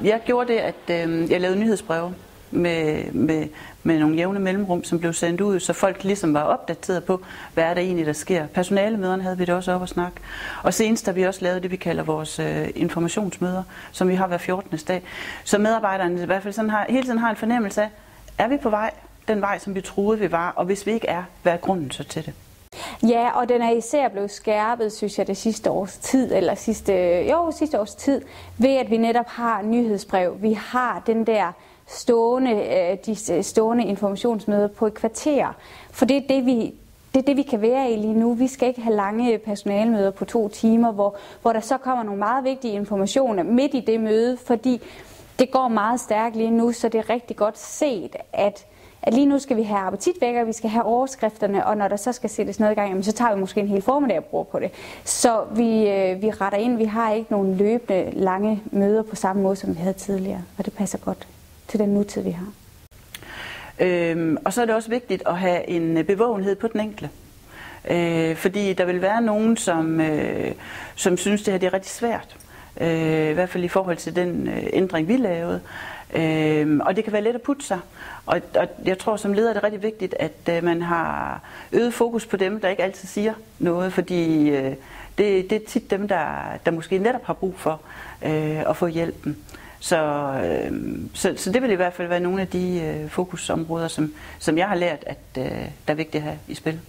Jeg gjorde det, at jeg lavede nyhedsbreve med nogle jævne mellemrum, som blev sendt ud, så folk ligesom var opdateret på, hvad er der egentlig, der sker. Personalemøderne havde vi det også op at snakke. Og senest har vi også lavet det, vi kalder vores informationsmøder, som vi har hver 14. dag. Så medarbejderne i hvert fald hele tiden har en fornemmelse af, er vi på vej, den vej, som vi troede, vi var, og hvis vi ikke er, hvad er grunden så til det? Ja, og den er især blevet skærpet, synes jeg, det sidste års tid, eller sidste års tid, ved at vi netop har nyhedsbrev. Vi har den der stående informationsmøder på et kvarter. For det er det, vi kan være i lige nu. Vi skal ikke have lange personalemøder på 2 timer, hvor der så kommer nogle meget vigtige informationer midt i det møde, fordi det går meget stærkt lige nu, så det er rigtig godt set, at lige nu skal vi have appetitvækker, vi skal have overskrifterne, og når der så skal sættes noget i gang, så tager vi måske en hel formiddag og bruger på det. Så vi retter ind, vi har ikke nogen løbende lange møder på samme måde, som vi havde tidligere, og det passer godt til den nutid, vi har. Og så er det også vigtigt at have en bevågenhed på den enkelte. Fordi der vil være nogen, som synes, det her det er rigtig svært. I hvert fald i forhold til den ændring, vi lavede. Og det kan være let at putte sig. Og jeg tror, som leder er det rigtig vigtigt, at man har øget fokus på dem, der ikke altid siger noget. Fordi det er tit dem, der måske netop har brug for at få hjælpen. Så det vil i hvert fald være nogle af de fokusområder, som jeg har lært, at der er vigtigt at have i spil.